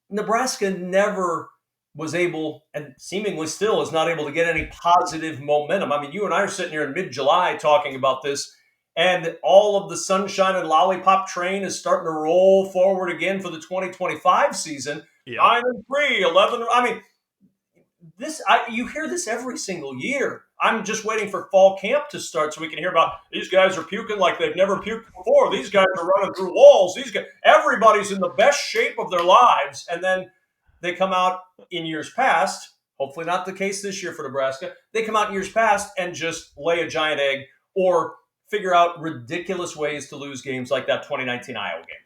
Nebraska never was able, and seemingly still is not able to get any positive momentum. I mean, you and I are sitting here in mid-July talking about this, and all of the sunshine and lollipop train is starting to roll forward again for the 2025 season. Yep. 9-3, 11. I mean, you hear this every single year. I'm just waiting for fall camp to start so we can hear about these guys are puking like they've never puked before. These guys are running through walls. Everybody's in the best shape of their lives, and then they come out in years past. Hopefully, not the case this year for Nebraska. They come out in years past and just lay a giant egg or figure out ridiculous ways to lose games like that 2019 Iowa game.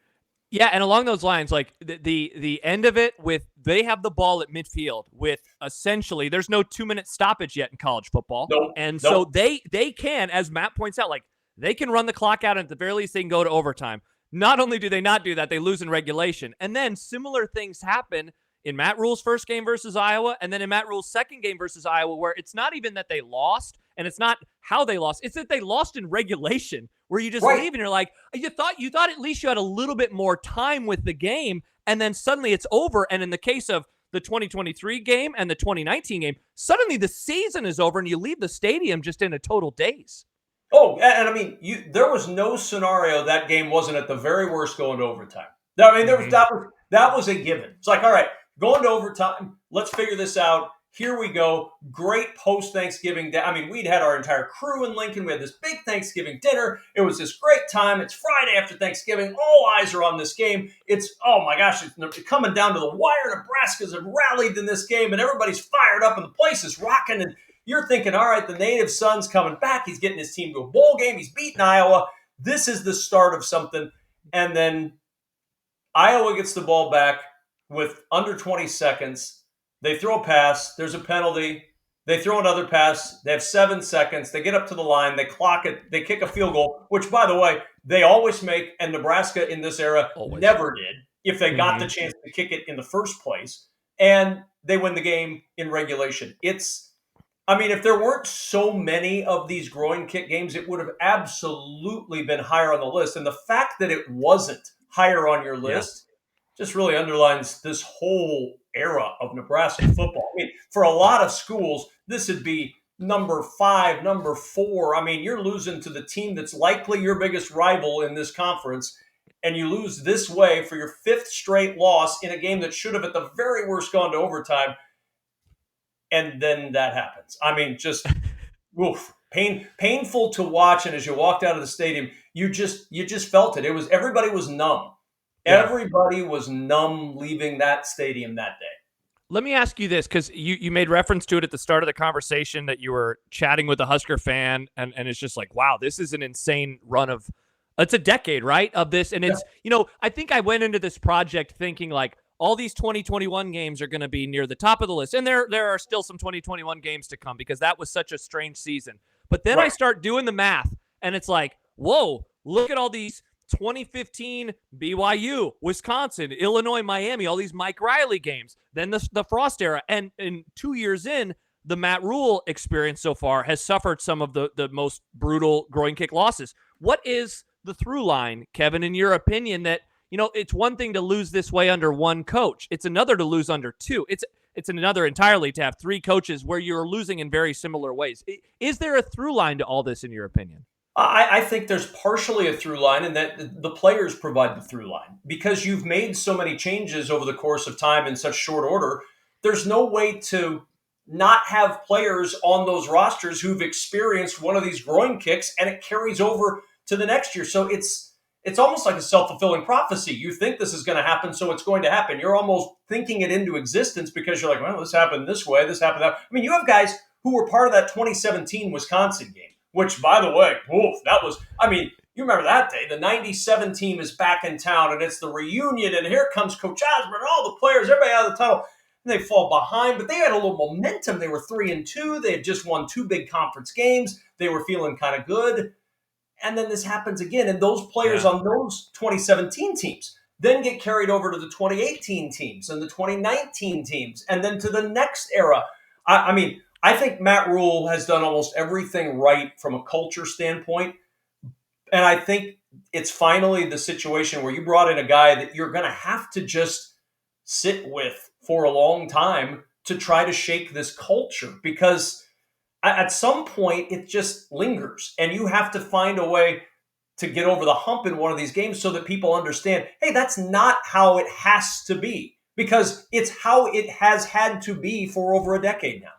Yeah, and along those lines, like the end of it with they have the ball at midfield with essentially there's no 2-minute stoppage yet in college football. Nope. And so they can, as Matt points out, like they can run the clock out and at the very least they can go to overtime. Not only do they not do that, they lose in regulation. And then similar things happen in Matt Rule's first game versus Iowa, and then in Matt Rule's second game versus Iowa, where it's not even that they lost, and it's not how they lost, it's that they lost in regulation, where you just leave and you're like, you thought at least you had a little bit more time with the game, and then suddenly it's over. And in the case of the 2023 game and the 2019 game, suddenly the season is over and you leave the stadium just in a total daze. Oh, and I mean, there was no scenario that game wasn't at the very worst going to overtime. I mean, that was a given. It's like, all right, going to overtime, let's figure this out. Here we go. Great post-Thanksgiving day. I mean, we'd had our entire crew in Lincoln. We had this big Thanksgiving dinner. It was this great time. It's Friday after Thanksgiving. All eyes are on this game. It's, oh my gosh, it's coming down to the wire. Nebraska's have rallied in this game, and everybody's fired up, and the place is rocking. And you're thinking, all right, the native son's coming back. He's getting his team to a bowl game. He's beating Iowa. This is the start of something. And then Iowa gets the ball back with under 20 seconds. They throw a pass. There's a penalty. They throw another pass. They have 7 seconds. They get up to the line. They clock it. They kick a field goal, which, by the way, they always make, and Nebraska in this era never did if they got the chance to kick it in the first place. And they win the game in regulation. I mean, if there weren't so many of these groin kick games, it would have absolutely been higher on the list. And the fact that it wasn't higher on your list just really underlines this whole era of Nebraska football. I mean, for a lot of schools, this would be number 5, number 4. I mean, you're losing to the team that's likely your biggest rival in this conference, and you lose this way for your 5th straight loss in a game that should have at the very worst gone to overtime. And then that happens. I mean, just painful to watch. And as you walked out of the stadium, you just felt it. Everybody was numb. Yeah. Everybody was numb leaving that stadium that day. Let me ask you this, because you made reference to it at the start of the conversation that you were chatting with a Husker fan, and it's just like, wow, this is an insane run of – it's a decade, right, of this. And it's I think I went into this project thinking like all these 2021 games are going to be near the top of the list. And there are still some 2021 games to come because that was such a strange season. But then I start doing the math, and it's like, whoa, look at all these – 2015 BYU, Wisconsin, Illinois, Miami, all these Mike Riley games, then the Frost era. And 2 years in, the Matt Rule experience so far has suffered some of the most brutal groin kick losses. What is the through line, Kevin, in your opinion, that, it's one thing to lose this way under one coach. It's another to lose under two. It's another entirely to have 3 coaches where you're losing in very similar ways. Is there a through line to all this in your opinion? I think there's partially a through line, and that the players provide the through line. Because you've made so many changes over the course of time in such short order, there's no way to not have players on those rosters who've experienced one of these groin kicks, and it carries over to the next year. So it's almost like a self-fulfilling prophecy. You think this is going to happen, so it's going to happen. You're almost thinking it into existence because you're like, well, this happened this way, this happened that. I mean, you have guys who were part of that 2017 Wisconsin game. Which, by the way, you remember that day. The 97 team is back in town, and it's the reunion, and here comes Coach Osborne, all the players, everybody out of the tunnel. And they fall behind, but they had a little momentum. They were 3-2. They had just won 2 big conference games. They were feeling kind of good. And then this happens again, and those players on those 2017 teams then get carried over to the 2018 teams and the 2019 teams, and then to the next era. I think Matt Rule has done almost everything right from a culture standpoint. And I think it's finally the situation where you brought in a guy that you're going to have to just sit with for a long time to try to shake this culture, because at some point it just lingers and you have to find a way to get over the hump in one of these games so that people understand, hey, that's not how it has to be, because it's how it has had to be for over a decade now.